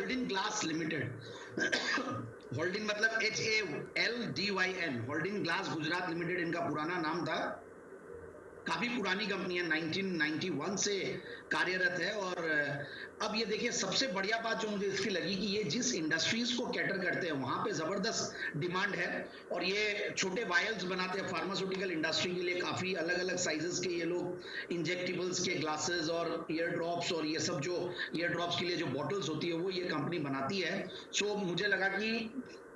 हॉल्डिन glass limited. हॉल्डिन मतलब HALDYN, हॉल्डिन glass Gujarat limited इनका पुराना नाम था। काफी पुरानी कंपनी है, 1991 से कार्यरत है। और अब ये देखिए, सबसे बढ़िया बात जो मुझे इसकी लगी कि ये जिस इंडस्ट्रीज को कैटर करते हैं वहां पे जबरदस्त डिमांड है। और ये छोटे वायल्स बनाते हैं फार्मास्यूटिकल इंडस्ट्री के लिए, काफी अलग अलग साइजेस के ये लोग इंजेक्टेबल्स के ग्लासेस और ईयर ड्रॉप्स और ये सब जो ईयर ड्रॉप्स के लिए जो बॉटल्स होती है वो ये कंपनी बनाती है। सो मुझे लगा कि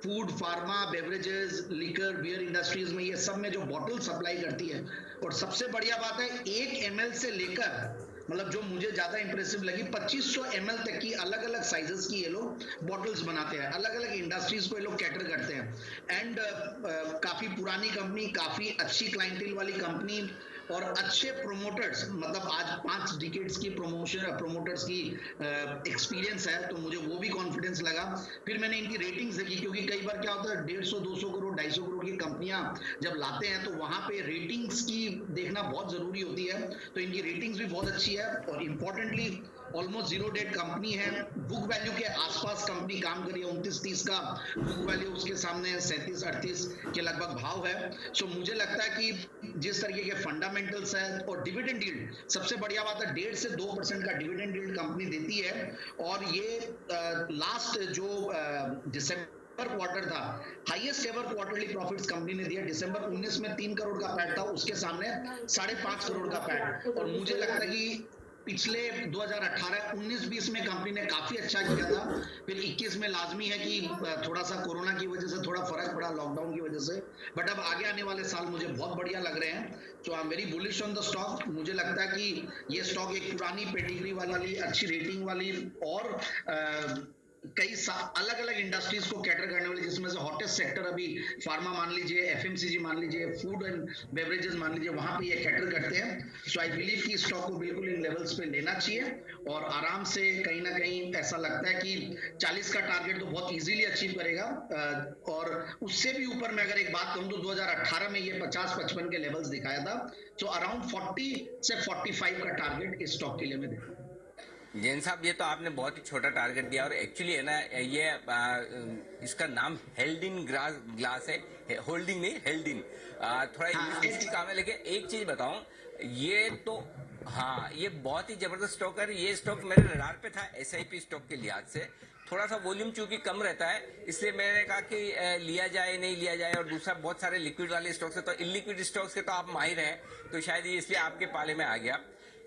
food, pharma, beverages, liquor, beer industries में ये सब में जो बॉटल सप्लाई करती है। और सबसे बढ़िया बात है, 1 ml से लेकर, मतलब जो मुझे ज्यादा इंप्रेसिव लगी, 2500 ml तक की अलग अलग साइजेस की ये लोग बॉटल्स बनाते हैं। अलग अलग इंडस्ट्रीज को ये लोग कैटर करते हैं। एंड काफी पुरानी कंपनी, काफी अच्छी क्लाइंटेल वाली कंपनी और अच्छे प्रोमोटर्स, मतलब आज 5 डिकेड्स की प्रोमोटर्स की एक्सपीरियंस है, तो मुझे वो भी कॉन्फिडेंस लगा। फिर मैंने इनकी रेटिंग्स देखी, क्योंकि कई बार क्या होता है 150, 200 करोड़, 250 करोड़ की कंपनियां जब लाते हैं तो वहां पे रेटिंग्स की देखना बहुत जरूरी होती है। तो इनकी रेटिंग्स भी बहुत अच्छी है और importantly almost zero debt company है। बुक वैल्यू के आसपास कंपनी काम करी है, 29-30 का बुक वैल्यू, उसके सामने 37-38 के लगभग भाव है। सो मुझे लगता है कि जिस तरीके के फंडामेंटल्स है और डिविडेंड यील्ड, सबसे बढ़िया बात है 1.5 से 2% का डिविडेंड यील्ड कंपनी देती है। और ये लास्ट जो दिसंबर क्वार्टर था, highest ever quarterly profits company ने दिया। दिसंबर 19 में 3 करोड़ का पैट था, उसके सामने 5.5 करोड़ का पैट। और मुझे लगता है कि पिछले 2018, 19, 20 में कंपनी ने काफी अच्छा किया था। फिर 21 में लाजमी है कि थोड़ा सा कोरोना की वजह से थोड़ा फर्क पड़ा, लॉकडाउन की वजह से। बट अब आगे आने वाले साल मुझे बहुत बढ़िया लग रहे हैं। So I am very bullish on the stock. मुझे लगता है कि ये स्टॉक एक पुरानी पेडिग्री वाली, अच्छी रेटिंग वाली और कई अलग अलग इंडस्ट्रीज को कैटर करने वाली, जिसमें से हॉटेस्ट सेक्टर अभी फार्मा मान लीजिए, FMCG मान लीजिए, फूड एंड बेवरेजेस मान लीजिए, वहां पे ये कैटर करते हैं। सो आई बिलीव कि स्टॉक को बिल्कुल इन लेवल्स पे लेना चाहिए और आराम से कहीं ना कहीं ऐसा लगता है कि 40 का टारगेट तो बहुत इजीली अचीव करेगा। और उससे भी ऊपर मैं अगर एक बात कहूं तो 2018 में ये 50-55 के लेवल्स दिखाया था। सो अराउंड 40 से 45 का टारगेट इस स्टॉक के लिए मैं देखूं। जैन साहब, ये तो आपने बहुत ही छोटा टारगेट दिया और एक्चुअली है ना, ये इसका नाम हेल्डिन ग्लास है, होल्डिंग नहीं, हेल्डिन। थोड़ा इंग्लिश की काम है, लेकिन एक चीज बताऊं, ये तो हाँ, ये बहुत ही जबरदस्त स्टॉक है। ये स्टॉक मेरे रडार पे था SIP स्टॉक के लिहाज से। थोड़ा सा वॉल्यूम चूंकि कम रहता है, इसलिए मैंने कहा कि लिया जाए नहीं लिया जाए। और दूसरा, बहुत सारे लिक्विड वाले स्टॉक्स है, तो इलिक्विड स्टॉक्स के तो आप माहिर हैं, तो शायद ये इसलिए आपके पाले में आ गया।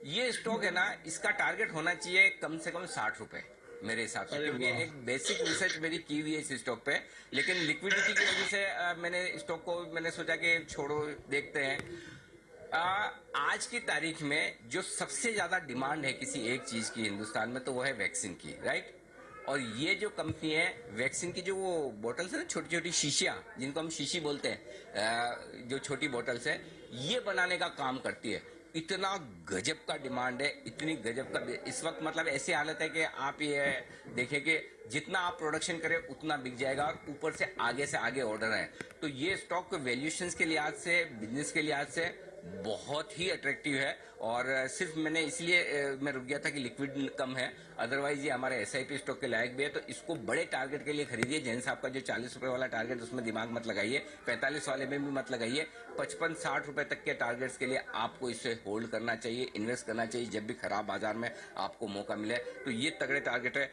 ये स्टॉक है ना, इसका टारगेट होना चाहिए कम से कम 60 रुपए मेरे हिसाब से, क्योंकि एक बेसिक रिसर्च मेरी की हुई है इस स्टॉक पे। लेकिन लिक्विडिटी की वजह से मैंने स्टॉक को मैंने सोचा कि छोड़ो, देखते हैं। आज की तारीख में जो सबसे ज्यादा डिमांड है किसी एक चीज की हिंदुस्तान में, तो वो है वैक्सीन की, राइट। और ये जो कंपनी है वैक्सीन की, जो वो बॉटल्स है ना, छोटी छोटी शीशियां, जिनको हम शीशी बोलते हैं, जो छोटी बॉटल्स है, ये बनाने का काम करती है। इतना गजब का डिमांड है, इतनी गजब का इस वक्त, मतलब ऐसी हालत है कि आप ये देखें कि जितना आप प्रोडक्शन करें उतना बिक जाएगा और ऊपर से आगे ऑर्डर है। तो ये स्टॉक वैल्यूएशंस के लिहाज से, बिजनेस के लिहाज से बहुत ही अट्रैक्टिव है। और सिर्फ मैंने इसलिए मैं रुक गया था कि लिक्विड कम है, अदरवाइज ये हमारे SIP स्टॉक के लायक भी है। तो इसको बड़े टारगेट के लिए खरीदिए। जैन साहब का जो 40 रुपए वाला टारगेट, उसमें दिमाग मत लगाइए, 45 वाले में भी मत लगाइए। 55-60 रुपए तक के टारगेट्स के लिए आपको इसे होल्ड करना चाहिए, इन्वेस्ट करना चाहिए। जब भी खराब बाजार में आपको मौका मिले तो ये तगड़े टारगेट है।